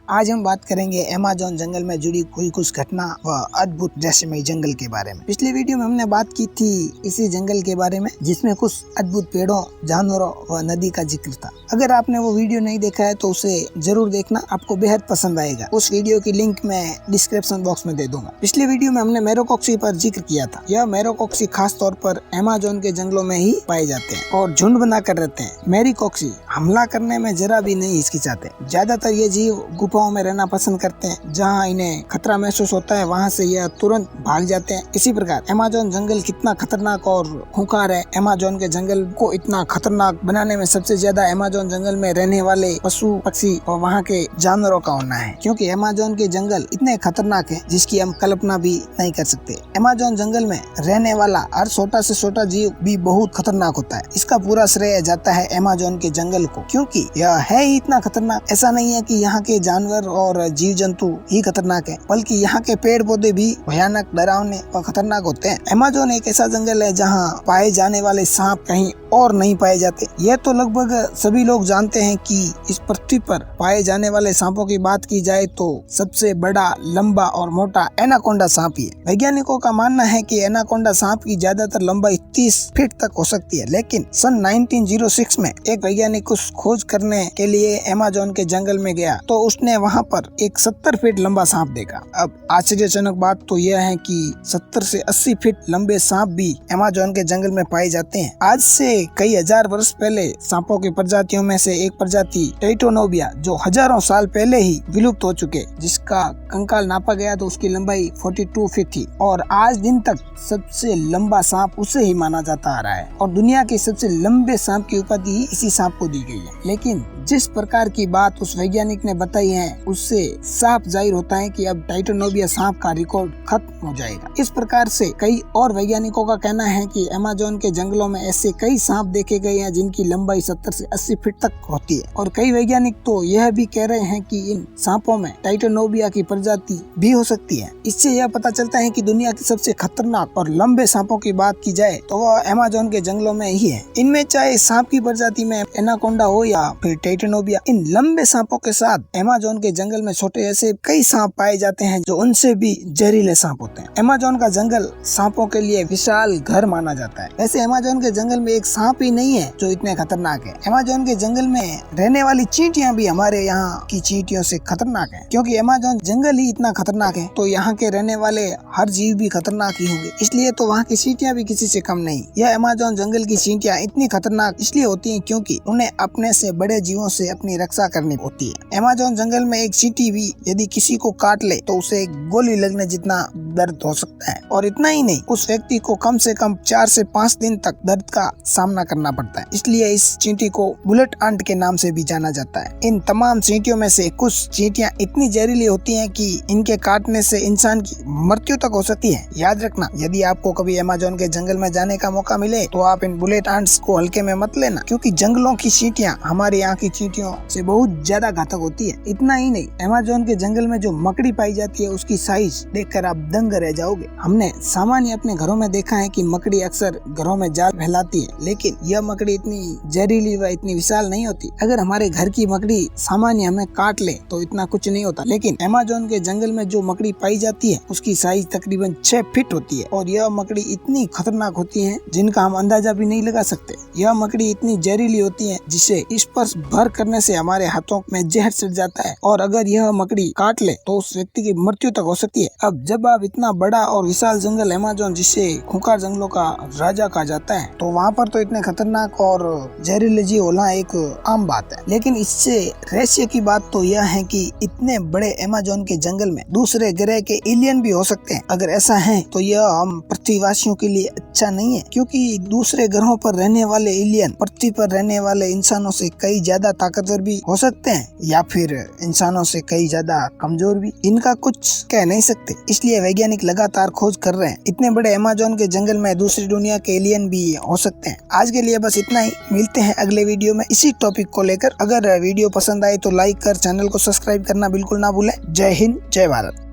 आज हम बात करेंगे अमेज़न जंगल में जुड़ी कोई कुछ घटना व अद्भुत रहस्यमय जंगल के बारे में। पिछली वीडियो में हमने बात की थी इसी जंगल के बारे में जिसमें कुछ अद्भुत पेड़ों, जानवरों व नदी का जिक्र था। अगर आपने वो वीडियो नहीं देखा है तो उसे जरूर देखना, आपको बेहद पसंद आएगा। उस वीडियो की लिंक मैं डिस्क्रिप्शन बॉक्स में दे दूंगा। पिछली वीडियो में हमने मैरोकॉक्सी पर जिक्र किया था। यह मैरोकॉक्सी खास तौर पर अमेज़न के जंगलों में ही पाए जाते हैं और झुंड बनाकर रहते हैं। मैरोकॉक्सी हमला करने में जरा भी नहीं हिचकिचाते। ज्यादातर ये जीव गुफाओं में रहना पसंद करते हैं। जहां इन्हें खतरा महसूस होता है वहां से यह तुरंत भाग जाते हैं। इसी प्रकार अमेज़न जंगल कितना खतरनाक और खूंखार है। अमेज़न के जंगल को इतना खतरनाक बनाने में सबसे ज्यादा अमेज़न जंगल में रहने वाले पशु पक्षी और वहां के जानवरों का होना है, क्योंकि अमेज़न के जंगल इतने खतरनाक है जिसकी हम कल्पना भी नहीं कर सकते। अमेज़न जंगल में रहने वाला हर छोटा से छोटा जीव भी बहुत खतरनाक होता है। इसका पूरा श्रेय जाता है अमेज़न के जंगल को, क्योंकि यह है ही इतना खतरनाक। ऐसा नहीं है कि यहाँ के जानवर और जीव जंतु ही खतरनाक है, बल्कि यहाँ के पेड़ पौधे भी भयानक, डरावने और खतरनाक होते हैं। अमेज़न एक ऐसा जंगल है जहाँ पाए जाने वाले सांप कहीं और नहीं पाए जाते। यह तो लगभग सभी लोग जानते हैं कि इस पृथ्वी पर पाए जाने वाले सांपों की बात की जाए तो सबसे बड़ा, लंबा और मोटा एनाकोंडा सांप ही है। वैज्ञानिकों का मानना है कि एनाकोंडा सांप की ज्यादातर लंबाई 30 फीट तक हो सकती है, लेकिन सन 1906 में एक वैज्ञानिक उस खोज करने के लिए अमेज़न के जंगल में गया तो उसने वहां पर एक 70 फीट लंबा सांप देखा। अब आश्चर्यजनक बात तो यह है कि 70 से 80 फीट लंबे सांप भी अमेज़न के जंगल में पाए जाते हैं। आज से कई हजार वर्ष पहले सांपों की प्रजातियों में से एक प्रजाति टाइटोनोबिया, जो हजारों साल पहले ही विलुप्त हो चुके, जिसका कंकाल नापा गया तो उसकी लंबाई 42 फीट थी और आज दिन तक सबसे लंबा सांप उसे ही माना जाता आ रहा है और दुनिया के सबसे लंबे सांप की उपाधि इसी सांप को दी गई है। लेकिन जिस प्रकार की बात उस वैज्ञानिक ने बताई है उससे साफ जाहिर होता है कि अब टाइटोनोबिया सांप का रिकॉर्ड खत्म हो जाएगा। इस प्रकार से कई और वैज्ञानिकों का कहना है कि अमेज़न के जंगलों में ऐसे कई सांप देखे गए हैं जिनकी लंबाई 70 से 80 फीट तक होती है और कई वैज्ञानिक तो यह भी कह रहे हैं कि इन सांपों में टाइटोनोबिया की प्रजाति भी हो सकती है। इससे यह पता चलता है कि दुनिया के सबसे खतरनाक और लंबे सांपों की बात की जाए तो वह अमेज़न के जंगलों में ही है। इनमें चाहे सांप की प्रजाति में एनाकोंडा हो या फिर टाइटोनोबिया, इन लंबे सांपों के साथ अमेज़न के जंगल में छोटे ऐसे कई सांप पाए जाते हैं जो उनसे भी जहरीले सांप होते हैं। अमेज़न का जंगल सांपों के लिए विशाल घर माना जाता है। वैसे अमेज़न के जंगल में एक सांप ही नहीं है जो इतने खतरनाक है। अमेज़न के जंगल में रहने वाली चींटियां भी हमारे यहाँ की चींटियों से खतरनाक है, क्योंकि अमेज़न जंगल ही इतना खतरनाक है तो यहाँ के रहने वाले हर जीव भी खतरनाक ही होंगे। इसलिए तो वहाँ की चींटियां भी किसी से कम नहीं। यह अमेज़न जंगल की चींटियां इतनी खतरनाक इसलिए होती है क्योंकि उन्हें अपने से बड़े जीवों से अपनी रक्षा करनी होती है। अमेज़न जंगल में एक चींटी भी यदि किसी को काट ले तो उसे गोली लगने जितना दर्द हो सकता है, और इतना ही नहीं, उस व्यक्ति को कम से कम 4 से 5 दिन तक दर्द का सामना करना पड़ता है। इसलिए इस चींटी को बुलेट आंट के नाम से भी जाना जाता है। इन तमाम चींटियों में से कुछ चींटियां इतनी जहरीली होती हैं कि इनके काटने से इंसान की मृत्यु तक हो सकती है। याद रखना, यदि आपको कभी अमेज़न के जंगल में जाने का मौका मिले तो आप इन बुलेट आंट्स को हल्के में मत लेना, क्योंकि जंगलों की चींटियां हमारे यहाँ की चींटियों से बहुत ज्यादा घातक होती है। इतना ही नहीं, अमेज़न के जंगल में जो मकड़ी पाई जाती है उसकी साइज देखकर आप दंग रह जाओगे। हमने सामान्य अपने घरों में देखा है कि मकड़ी अक्सर घरों में जाल फैलाती है, लेकिन यह मकड़ी इतनी जहरीली व इतनी विशाल नहीं होती। अगर हमारे घर की मकड़ी सामान्य हमें काट ले तो इतना कुछ नहीं होता, लेकिन अमेज़न के जंगल में जो मकड़ी पाई जाती है उसकी साइज तकरीबन 6 फीट होती है और यह मकड़ी इतनी खतरनाक होती है जिनका हम अंदाजा भी नहीं लगा सकते। यह मकड़ी इतनी जहरीली होती है जिसे स्पर्श भर करने से हमारे हाथों में जहर चढ़ जाता है और अगर यह मकड़ी काट ले तो उस व्यक्ति की मृत्यु तक हो सकती है। अब जब आप इतना बड़ा और विशाल जंगल अमेज़न, जिसे खूंखार जंगलों का राजा कहा जाता है, तो वहाँ पर तो इतने खतरनाक और जहरीले जीव होना एक आम बात है। लेकिन इससे रहस्य की बात तो यह है कि इतने बड़े अमेज़न के जंगल में दूसरे ग्रह के एलियन भी हो सकते हैं। अगर ऐसा है तो यह हम पृथ्वीवासियों के लिए अच्छा नहीं है, क्योंकि दूसरे ग्रहों पर रहने वाले एलियन पृथ्वी पर रहने वाले इंसानों से कई ज्यादा ताकतवर भी हो सकते हैं या फिर इंसानों से कई ज्यादा कमजोर भी। इनका कुछ कह नहीं सकते, इसलिए वैज्ञानिक लगातार खोज कर रहे हैं। इतने बड़े अमेज़न के जंगल में दूसरी दुनिया के एलियन भी हो सकते हैं। आज के लिए बस इतना ही, मिलते हैं अगले वीडियो में इसी टॉपिक को लेकर। अगर वीडियो पसंद आए तो लाइक कर चैनल को सब्सक्राइब करना बिल्कुल ना भूलें। जय हिंद, जय भारत।